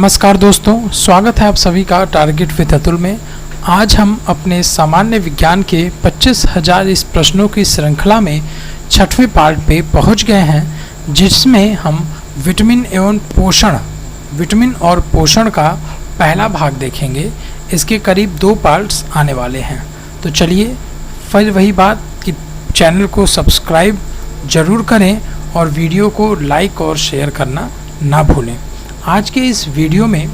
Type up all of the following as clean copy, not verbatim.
नमस्कार दोस्तों, स्वागत है आप सभी का टारगेट विद अतुल में। आज हम अपने सामान्य विज्ञान के 25,000 इस प्रश्नों की श्रृंखला में 6वें पार्ट पे पहुंच गए हैं, जिसमें हम विटामिन और पोषण का पहला भाग देखेंगे। इसके करीब 2 पार्ट्स आने वाले हैं। तो चलिए, फिर वही बात कि चैनल को सब्सक्राइब ज़रूर करें और वीडियो को लाइक और शेयर करना ना भूलें। आज के इस वीडियो में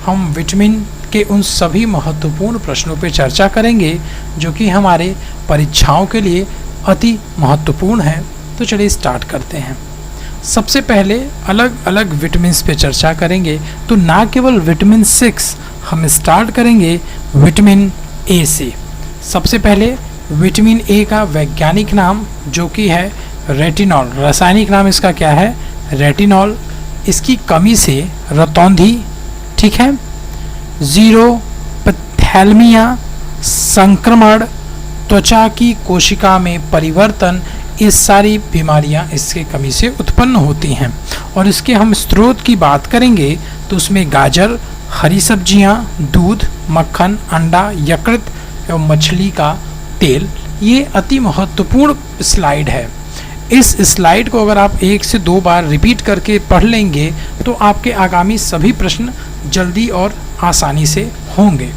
हम विटामिन के उन सभी महत्वपूर्ण प्रश्नों पर चर्चा करेंगे जो कि हमारे परीक्षाओं के लिए अति महत्वपूर्ण है। तो चलिए स्टार्ट करते हैं। सबसे पहले अलग अलग विटामिन्स पे चर्चा करेंगे। तो ना केवल विटामिन 6, हम स्टार्ट करेंगे विटामिन ए से। सबसे पहले विटामिन ए का वैज्ञानिक नाम जो कि है रेटिनॉल, रासायनिक नाम इसका क्या है? रेटिनॉल। इसकी कमी से रतौंधी, ठीक है, जीरोपथैल्मिया, संक्रमण, त्वचा की कोशिका में परिवर्तन, ये सारी बीमारियां इसके कमी से उत्पन्न होती हैं। और इसके हम स्रोत की बात करेंगे तो उसमें गाजर, हरी सब्जियां, दूध, मक्खन, अंडा, यकृत एवं मछली का तेल, ये अति महत्वपूर्ण स्लाइड है। इस स्लाइड को अगर आप 1 से 2 बार रिपीट करके पढ़ लेंगे तो आपके आगामी सभी प्रश्न जल्दी और आसानी से होंगे।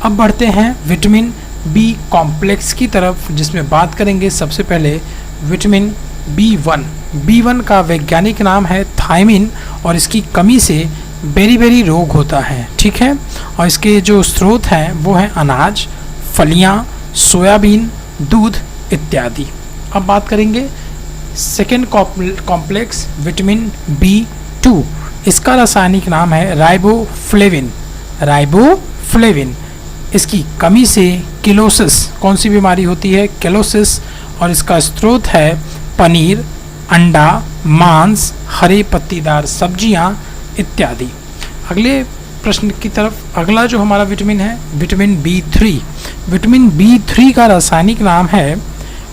अब बढ़ते हैं विटामिन बी कॉम्प्लेक्स की तरफ, जिसमें बात करेंगे सबसे पहले विटामिन B1। B1 का वैज्ञानिक नाम है थायमिन और इसकी कमी से बेरी रोग होता है, ठीक है। और इसके जो स्रोत हैं वो हैं अनाज, फलियां, सोयाबीन, दूध इत्यादि। अब बात करेंगे सेकेंड कॉम्प्लेक्स विटामिन B2। इसका रासायनिक नाम है राइबोफ्लेविन। इसकी कमी से किलोसिस, कौन सी बीमारी होती है? किलोसिस। और इसका स्रोत है पनीर, अंडा, मांस, हरे पत्तीदार सब्जियां इत्यादि। अगले प्रश्न की तरफ, अगला जो हमारा विटामिन है विटामिन B3। विटामिन B3 का रासायनिक नाम है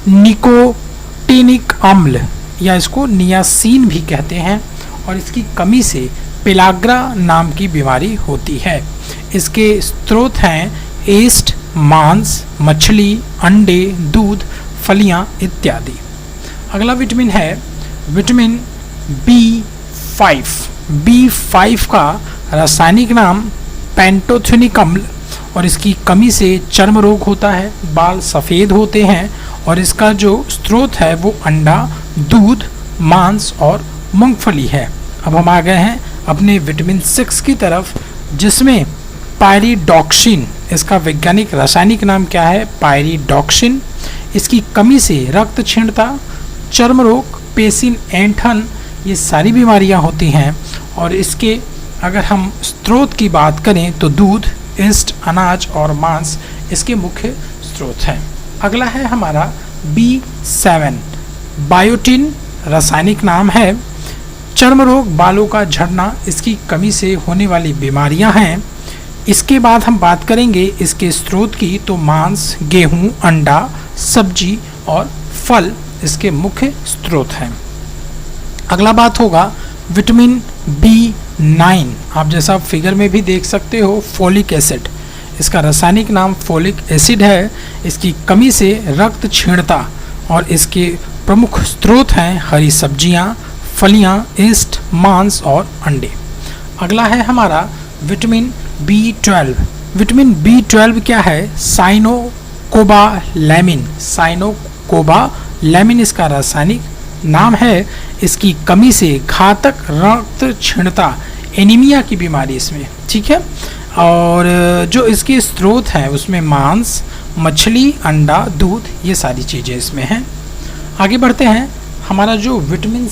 निकोटिनिक अम्ल, या इसको नियासिन भी कहते हैं। और इसकी कमी से पेलाग्रा नाम की बीमारी होती है। इसके स्रोत हैं एस्ट, मांस, मछली, अंडे, दूध, फलियां इत्यादि। अगला विटामिन है विटामिन B5। B5 का रासायनिक नाम पेंटोथेनिक अम्ल, और इसकी कमी से चर्म रोग होता है, बाल सफ़ेद होते हैं। और इसका जो स्रोत है वो अंडा, दूध, मांस और मूंगफली है। अब हम आ गए हैं अपने विटामिन 6 की तरफ, जिसमें पायरिडॉक्सिन, इसका वैज्ञानिक रासायनिक नाम क्या है? पायरिडॉक्सिन। इसकी कमी से रक्त क्षीणता, चर्म रोग, पेशिन ऐंठन, ये सारी बीमारियां होती हैं। और इसके अगर हम स्रोत की बात करें तो दूध, ईस्ट, अनाज और मांस इसके मुख्य स्रोत हैं। अगला है हमारा B7। बायोटिन रासायनिक नाम है। चर्म रोग, बालों का झड़ना, इसकी कमी से होने वाली बीमारियां हैं। इसके बाद हम बात करेंगे इसके स्रोत की, तो मांस, गेहूं, अंडा, सब्जी और फल इसके मुख्य स्रोत हैं। अगला बात होगा विटामिन B9। आप जैसा फिगर में भी देख सकते हो, फोलिक एसिड। इसका रासायनिक नाम फोलिक एसिड है। इसकी कमी से रक्त क्षीणता, और इसके प्रमुख स्रोत हैं हरी सब्जियां, फलियां, ईस्ट, मांस और अंडे। अगला है हमारा विटामिन B12। विटामिन B12 क्या है? साइनोकोबालैमिन इसका रासायनिक नाम है। इसकी कमी से घातक रक्त क्षीणता, एनीमिया की बीमारी इसमें, ठीक है। और जो इसके स्रोत हैं उसमें मांस, मछली, अंडा, दूध, ये सारी चीज़ें इसमें हैं। आगे बढ़ते हैं। हमारा जो विटामिन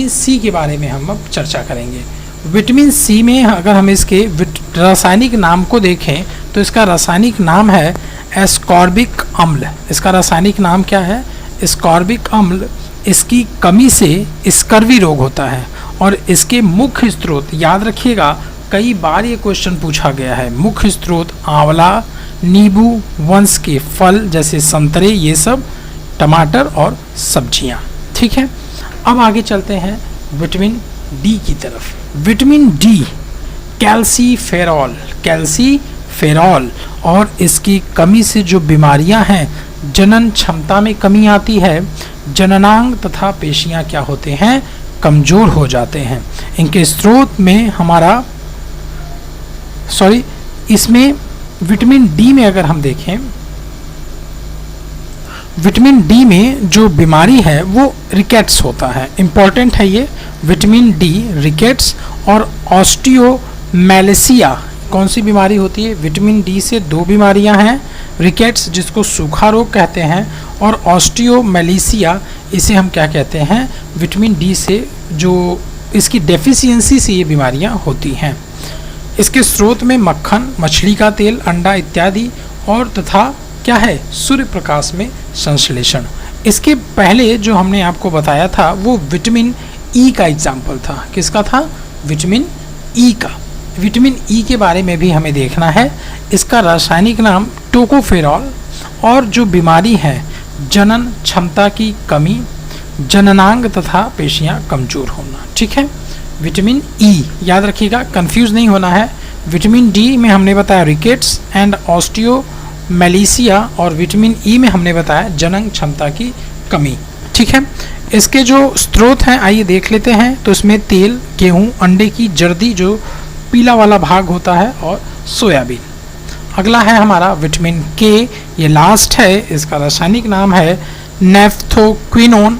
सी के बारे में हम अब चर्चा करेंगे। विटामिन सी में अगर हम इसके रासायनिक नाम को देखें तो इसका रासायनिक नाम है एस्कॉर्बिक अम्ल। इसका रासायनिक नाम क्या है? एस्कॉर्बिक अम्ल। इसकी कमी से स्कर्वी रोग होता है। और इसके मुख्य स्रोत, याद रखिएगा, कई बार ये क्वेश्चन पूछा गया है, मुख्य स्रोत आंवला, नींबू वंश के फल जैसे संतरे, ये सब, टमाटर और सब्जियां, ठीक है। अब आगे चलते हैं विटामिन डी की तरफ। विटामिन डी कैल्सीफेरॉल, और इसकी कमी से जो बीमारियां हैं, जनन क्षमता में कमी आती है, जननांग तथा पेशियां क्या होते हैं, कमजोर हो जाते हैं। इनके स्रोत में इसमें विटामिन डी में अगर हम देखें, विटामिन डी में जो बीमारी है वो रिकेट्स होता है, इंपॉर्टेंट है ये विटामिन डी, रिकेट्स और ऑस्टियोमेलेसिया। कौन सी बीमारी होती है? विटामिन डी से दो बीमारियां हैं, रिकेट्स जिसको सूखा रोग कहते हैं, और ऑस्टियोमेलेसिया इसे हम क्या कहते हैं, विटामिन डी से जो इसकी डेफिशिएंसी से ये बीमारियां होती हैं। इसके स्रोत में मक्खन, मछली का तेल, अंडा इत्यादि और तथा क्या है, सूर्य प्रकाश में संश्लेषण। इसके पहले जो हमने आपको बताया था वो विटामिन ई का एग्जाम्पल था। किसका था? विटामिन ई का। विटामिन ई के बारे में भी हमें देखना है। इसका रासायनिक नाम टोकोफेरॉल, और जो बीमारी है जनन क्षमता की कमी, जननांग तथा पेशियां कमजोर होना। ठीक है, विटामिन ई याद रखिएगा, कंफ्यूज नहीं होना है। विटामिन डी में हमने बताया रिकेट्स एंड ऑस्टियोमेलेसिया, और विटामिन ई में हमने बताया जनन क्षमता की कमी। ठीक है, इसके जो स्रोत हैं आइए देख लेते हैं। तो इसमें तेल, गेहूं, अंडे की जर्दी जो पीला वाला भाग होता है, और सोयाबीन। अगला है हमारा विटामिन के, ये लास्ट है। इसका रासायनिक नाम है नेफ्थोक्विनोन,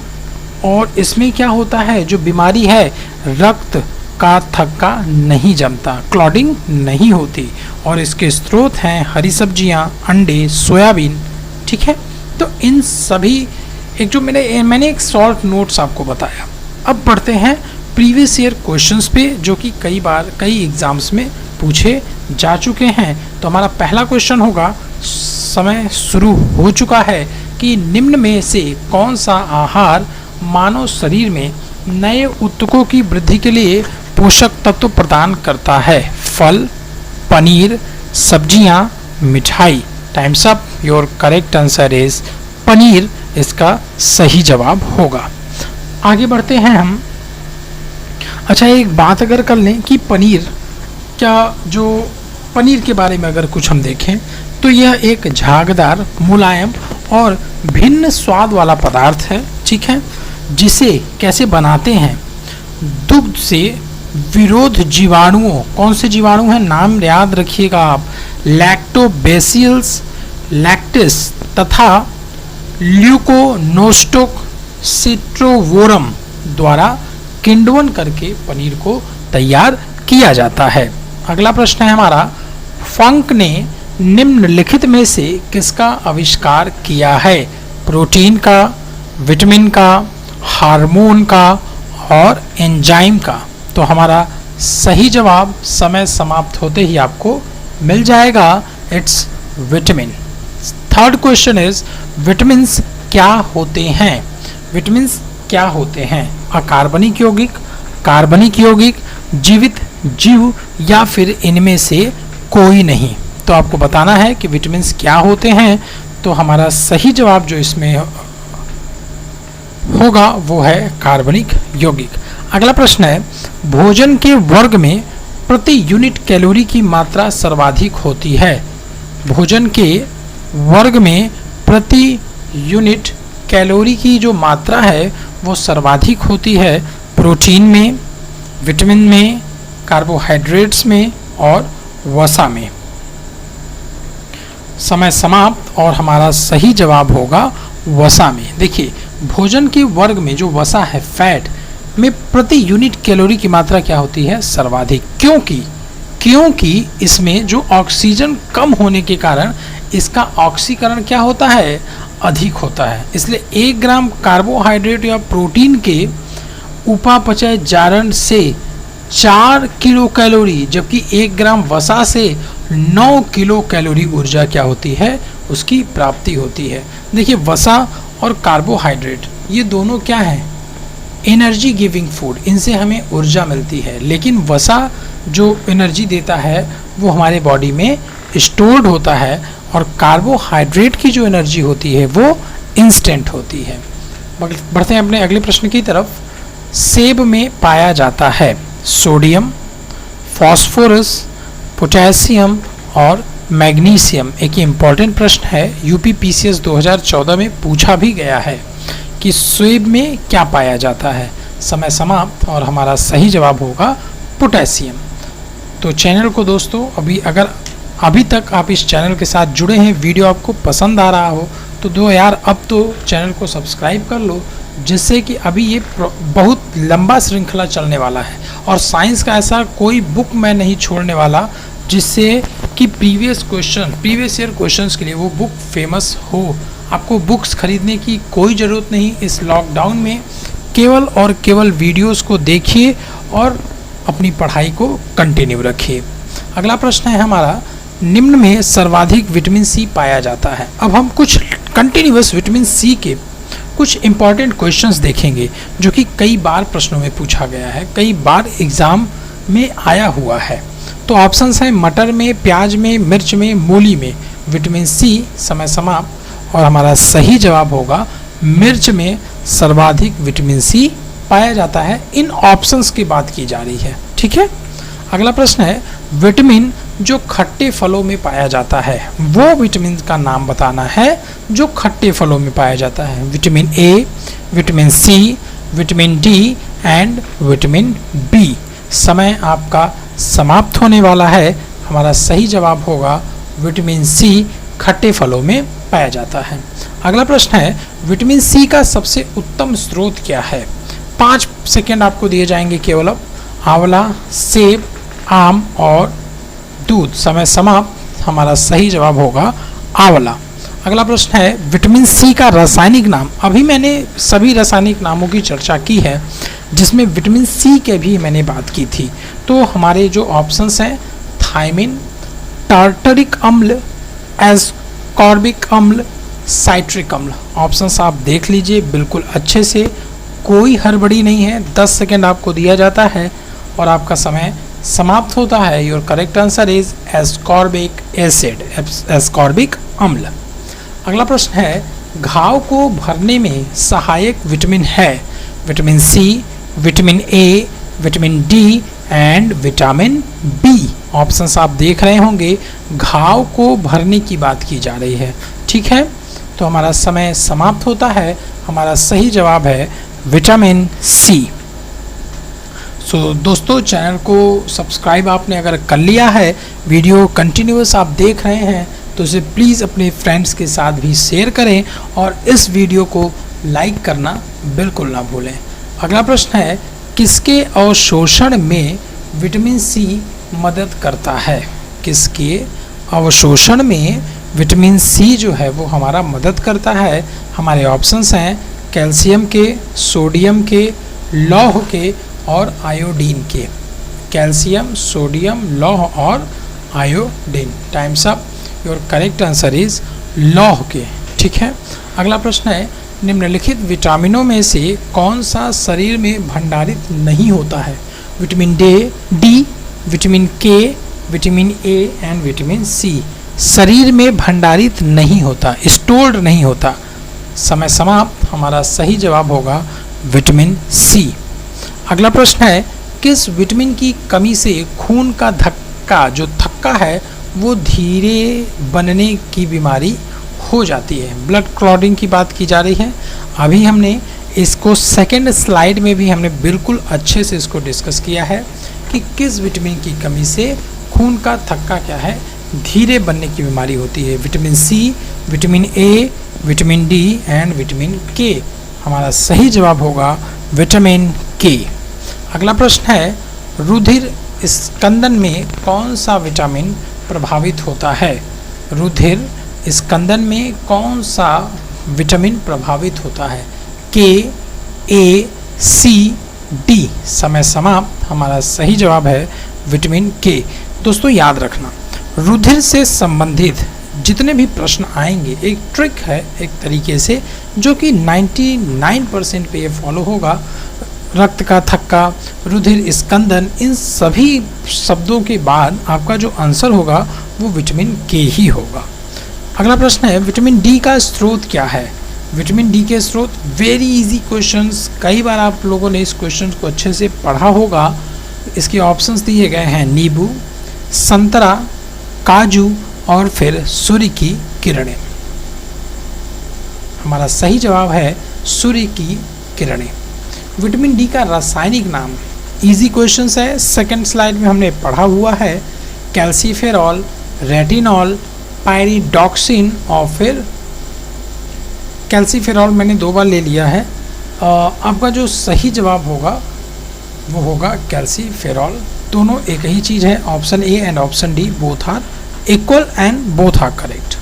और इसमें क्या होता है, जो बीमारी है रक्त का थक्का नहीं जमता, क्लॉटिंग नहीं होती, और इसके स्रोत हैं हरी सब्जियां, अंडे, सोयाबीन। ठीक है, तो इन सभी एक जो मैंने एक शॉर्ट नोट्स आपको बताया। अब बढ़ते हैं प्रीवियस ईयर क्वेश्चंस पे, जो कि कई एग्जाम्स में पूछे जा चुके हैं। तो हमारा पहला क्वेश्चन होगा, समय शुरू हो चुका है, कि निम्न में से कौन सा आहार मानव शरीर में नए ऊतकों की वृद्धि के लिए पोषक तत्व प्रदान करता है? फल, पनीर, सब्जियां, मिठाई। Times up. Your correct answer is paneer, इसका सही जवाब होगा। आगे बढ़ते हैं हम। अच्छा, एक बात अगर कर लें कि पनीर पनीर के बारे में अगर कुछ हम देखें, तो यह एक झागदार, मुलायम और भिन्न स्वाद वाला पदार्थ है। ठीक है, जिसे कैसे बनाते हैं? दुग्ध से विरोध जीवाणुओं, कौन से जीवाणु हैं, नाम याद रखिएगा आप, लैक्टोबैसिलस, लैक्टिस तथा ल्यूकोनोस्टोक सिट्रोवोरम द्वारा किण्वन करके पनीर को तैयार किया जाता है। अगला प्रश्न है हमारा, फंक ने निम्नलिखित में से किसका आविष्कार किया है? प्रोटीन का, विटामिन का, हार्मोन का और एंजाइम का। तो हमारा सही जवाब समय समाप्त होते ही आपको मिल जाएगा, it's vitamin. Third question is, vitamins क्या होते हैं? विटामिन्स क्या होते हैं? अकार्बनिक यौगिक, कार्बनिक यौगिक, जीवित जीव, या फिर इनमें से कोई नहीं। तो आपको बताना है कि विटामिन्स क्या होते हैं। तो हमारा सही जवाब जो इसमें होगा वो है कार्बनिक यौगिक। अगला प्रश्न है, भोजन के वर्ग में प्रति यूनिट कैलोरी की मात्रा सर्वाधिक होती है? भोजन के वर्ग में प्रति यूनिट कैलोरी की जो मात्रा है वो सर्वाधिक होती है प्रोटीन में, विटामिन में, कार्बोहाइड्रेट्स में और वसा में। समय समाप्त, और हमारा सही जवाब होगा वसा में। देखिए, भोजन के वर्ग में जो वसा है, फैट में प्रति यूनिट कैलोरी की मात्रा क्या होती है? सर्वाधिक। क्योंकि इसमें जो ऑक्सीजन कम होने के कारण इसका ऑक्सीकरण क्या होता है? अधिक होता है। इसलिए 1 ग्राम कार्बोहाइड्रेट या प्रोटीन के उपापचय जारण से 4 किलो कैलोरी, जबकि 1 ग्राम वसा से 9 किलो कैलोरी ऊर्जा क्या होती है? उसकी प्राप्ति होती है। देखिए, वसा और कार्बोहाइड्रेट ये दोनों क्या हैं? एनर्जी गिविंग फूड, इनसे हमें ऊर्जा मिलती है। लेकिन वसा जो एनर्जी देता है वो हमारे बॉडी में स्टोर्ड होता है, और कार्बोहाइड्रेट की जो एनर्जी होती है वो इंस्टेंट होती है। बढ़ते हैं अपने अगले प्रश्न की तरफ। सेब में पाया जाता है सोडियम, फास्फोरस, पोटेशियम और मैग्नीशियम। एक इम्पॉर्टेंट प्रश्न है, यूपी पीसीएस 2014 में पूछा भी गया है कि सेब में क्या पाया जाता है। समय समाप्त और हमारा सही जवाब होगा पोटेशियम। तो चैनल को दोस्तों अगर अभी तक आप इस चैनल के साथ जुड़े हैं, वीडियो आपको पसंद आ रहा हो तो यार अब तो चैनल को सब्सक्राइब कर लो, जिससे कि अभी ये बहुत लंबा श्रृंखला चलने वाला है और साइंस का ऐसा कोई बुक मैं नहीं छोड़ने वाला जिससे कि प्रीवियस ईयर क्वेश्चंस के लिए वो बुक फेमस हो। आपको बुक्स खरीदने की कोई ज़रूरत नहीं। इस लॉकडाउन में केवल और केवल वीडियोस को देखिए और अपनी पढ़ाई को कंटिन्यू रखिए। अगला प्रश्न है हमारा, निम्न में सर्वाधिक विटामिन सी पाया जाता है। अब हम कुछ कंटिन्यूअस विटामिन सी के कुछ इंपॉर्टेंट क्वेश्चंस देखेंगे जो कि कई बार प्रश्नों में पूछा गया है, कई बार एग्जाम में आया हुआ है। तो ऑप्शंस हैं मटर में, प्याज में, मिर्च में, मूली में विटामिन सी। समय समाप्त और हमारा सही जवाब होगा मिर्च में सर्वाधिक विटामिन सी पाया जाता है। इन ऑप्शंस की बात की जा रही है, ठीक है। अगला प्रश्न है, विटामिन जो खट्टे फलों में पाया जाता है, वो विटामिन का नाम बताना है जो खट्टे फलों में पाया जाता है। Vitamin A, vitamin C, vitamin D and vitamin B. समय आपका समाप्त होने वाला है। हमारा सही जवाब होगा विटामिन सी खट्टे फलों में पाया जाता है। अगला प्रश्न है, विटामिन सी का सबसे उत्तम स्रोत क्या है। 5 सेकेंड आपको दिए जाएंगे केवल। आंवला, सेब, आम और दूध। समय समाप्त। हमारा सही जवाब होगा आंवला। अगला प्रश्न है, विटामिन सी का रासायनिक नाम। अभी मैंने सभी रासायनिक नामों की चर्चा की है जिसमें विटामिन सी के भी मैंने बात की थी। तो हमारे जो ऑप्शंस हैं, थायमिन, टार्टरिक अम्ल, एस्कॉर्बिक अम्ल, साइट्रिक अम्ल। ऑप्शंस आप देख लीजिए बिल्कुल अच्छे से, कोई हड़बड़ी नहीं है। 10 सेकेंड आपको दिया जाता है और आपका समय समाप्त होता है। Your correct answer is ascorbic acid, ascorbic अम्ल। अगला प्रश्न है, घाव को भरने में सहायक विटामिन है। Vitamin C, vitamin A, vitamin D and vitamin B. Options आप देख रहे होंगे, घाव को भरने की बात की जा रही है, ठीक है। तो हमारा समय समाप्त होता है। हमारा सही जवाब है विटामिन सी। सो दोस्तों, चैनल को सब्सक्राइब आपने अगर कर लिया है, वीडियो कंटिन्यूअस आप देख रहे हैं तो इसे प्लीज़ अपने फ्रेंड्स के साथ भी शेयर करें और इस वीडियो को लाइक करना बिल्कुल ना भूलें। अगला प्रश्न है, किसके अवशोषण में विटामिन सी मदद करता है। किसके अवशोषण में विटामिन सी जो है वो हमारा मदद करता है। हमारे ऑप्शंस हैं कैल्शियम के, सोडियम के, लौह के और आयोडीन के। कैल्शियम, सोडियम, लौह और iodine. Times up. Your correct answer is लौह के, ठीक है। अगला प्रश्न है, निम्नलिखित विटामिनों में से कौन सा शरीर में भंडारित नहीं होता है। Vitamin D, vitamin K, vitamin A and vitamin C. शरीर में भंडारित नहीं होता, स्टोर्ड नहीं होता। समय समाप्त। हमारा सही जवाब होगा विटामिन सी। अगला प्रश्न है, किस विटामिन की कमी से खून का धक्का, जो थक्का है वो धीरे बनने की बीमारी हो जाती है। ब्लड क्लॉटिंग की बात की जा रही है। अभी हमने इसको सेकेंड स्लाइड में भी हमने बिल्कुल अच्छे से इसको डिस्कस किया है कि किस विटामिन की कमी से खून का थक्का क्या है, धीरे बनने की बीमारी होती है। Vitamin C, vitamin A, vitamin D and vitamin K. हमारा सही जवाब होगा विटामिन के। अगला प्रश्न है, रुधिर स्कंदन में कौन सा विटामिन प्रभावित होता है। रुधिर स्कंदन में कौन सा विटामिन प्रभावित होता है। के, ए, सी, डी। समय समाप्त। हमारा सही जवाब है विटामिन के। दोस्तों याद रखना, रुधिर से संबंधित जितने भी प्रश्न आएंगे, एक ट्रिक है एक तरीके से जो कि 99% पे ये फॉलो होगा। रक्त का थक्का, रुधिर स्कंदन, इन सभी शब्दों के बाद आपका जो आंसर होगा वो विटामिन के ही होगा। अगला प्रश्न है, विटामिन डी का स्रोत क्या है। विटामिन डी के स्रोत, वेरी इजी क्वेश्चंस, कई बार आप लोगों ने इस क्वेश्चन को अच्छे से पढ़ा होगा। इसके ऑप्शंस दिए गए हैं नींबू, संतरा, काजू और फिर सूर्य की किरणें। हमारा सही जवाब है सूर्य की किरणें। विटामिन डी का रासायनिक नाम, इजी क्वेश्चन है, सेकंड स्लाइड में हमने पढ़ा हुआ है, कैल्सीफेरॉल, रेटिनॉल, पायरिडॉक्सिन और फिर कैल्सीफेरॉल मैंने 2 बार ले लिया है। आपका जो सही जवाब होगा वो होगा कैल्सीफेरॉल। दोनों एक ही चीज़ है। Option A and option D both are equal and both are correct.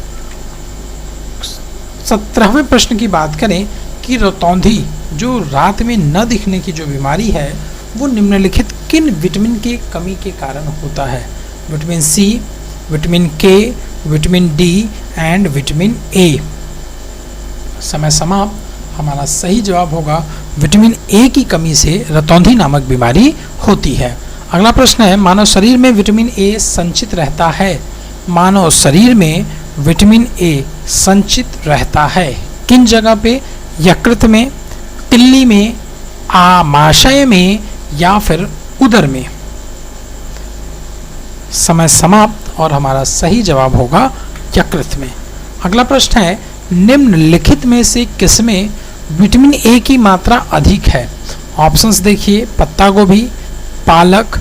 17वें प्रश्न की बात करें कि रतौंधी जो रात में न दिखने की जो बीमारी है वो निम्नलिखित किन विटामिन की कमी के कारण होता है? Vitamin C, vitamin K, vitamin D and vitamin A. समय समाप्त। हमारा सही जवाब होगा विटामिन ए की कमी से रतौंधी नामक बीमारी होती है। अगला प्रश्न है, मानव शरीर में विटामिन ए संचित रहता है। मानव शरीर में विटामिन ए संचित रहता है किन जगह पे? यकृत में, तिल्ली में, आमाशय में या फिर उदर में। समय समाप्त और हमारा सही जवाब होगा यकृत में। अगला प्रश्न है, निम्नलिखित में से किसमें विटामिन ए की मात्रा अधिक है? ऑप्शंस देखिए, पत्ता गोभी, पालक,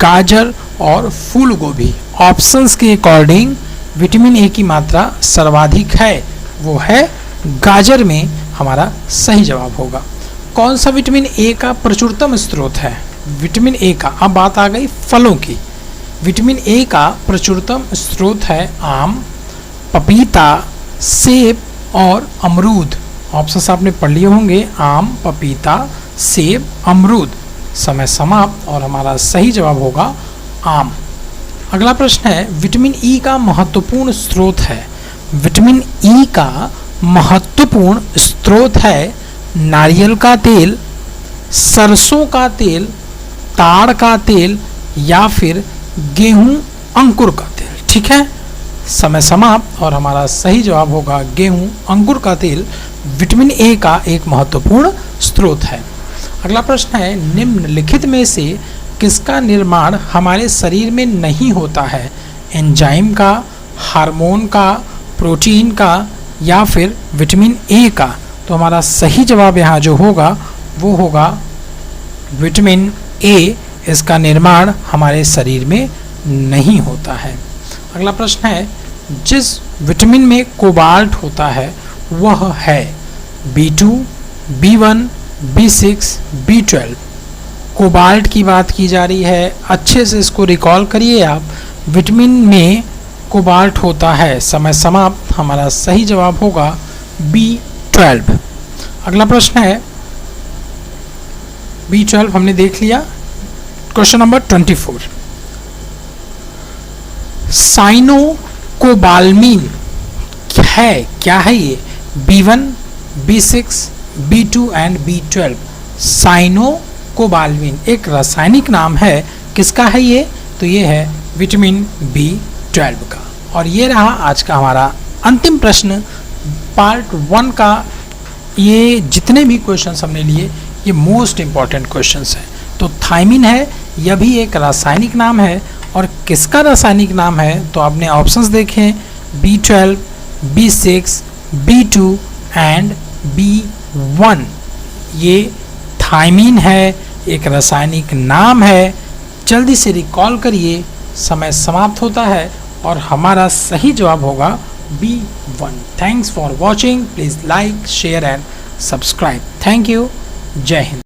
गाजर और फूल गोभी। ऑप्शंस के अकॉर्डिंग विटामिन ए की मात्रा सर्वाधिक है, वो है गाजर में हमारा सही जवाब होगा। कौन सा विटामिन ए का प्रचुरतम स्रोत है? विटामिन ए का, अब बात आ गई फलों की। विटामिन ए का प्रचुरतम स्रोत है आम, पपीता, सेब और अमरूद। ऑप्शंस आपने पढ़ लिए होंगे, आम, पपीता, सेब, अमरूद। समय समाप्त और हमारा सही जवाब होगा आम। अगला प्रश्न है, विटामिन ई का महत्वपूर्ण स्रोत है। विटामिन ई का महत्वपूर्ण स्रोत है नारियल का तेल, सरसों का तेल, ताड़ का तेल या फिर गेहूं अंकुर का तेल। ठीक है, समय समाप्त और हमारा सही जवाब होगा गेहूं अंकुर का तेल विटामिन ए का एक महत्वपूर्ण स्रोत है। अगला प्रश्न है, निम्नलिखित में से किसका निर्माण हमारे शरीर में नहीं होता है? एंजाइम का, हार्मोन का, प्रोटीन का या फिर विटामिन ए का? तो हमारा सही जवाब यहाँ जो होगा वो होगा विटामिन ए। इसका निर्माण हमारे शरीर में नहीं होता है। अगला प्रश्न है, जिस विटामिन में कोबाल्ट होता है वह है B2, B1, B6, B12। Cobalt की बात की जा रही है, अच्छे से इसको रिकॉल करिए आप। विटामिन में कोबाल्ट होता है। समय समाप्त। हमारा सही जवाब होगा B12। अगला प्रश्न है, B12 हमने देख लिया। क्वेश्चन नंबर 24, साइनोकोबाल्मिन है, क्या है ये? B1, B6, B2 and B12। Cyanocobalamin एक रासायनिक नाम है, किसका है ये? तो ये है विटामिन B12 का। और ये रहा आज का हमारा अंतिम प्रश्न पार्ट 1 का। ये जितने भी क्वेश्चंस हमने लिए ये मोस्ट इंपॉर्टेंट क्वेश्चंस हैं। तो थायमिन है, यह भी एक रासायनिक नाम है। और किसका रासायनिक नाम है? तो आपने ऑप्शंस देखें, B12, B6, B2 and B1। ये थायमिन है, एक रासायनिक नाम है। जल्दी से रिकॉल करिए, समय समाप्त होता है और हमारा सही जवाब होगा B1। Thanks for watching. Please like, share and subscribe. Thank you. जय हिंद।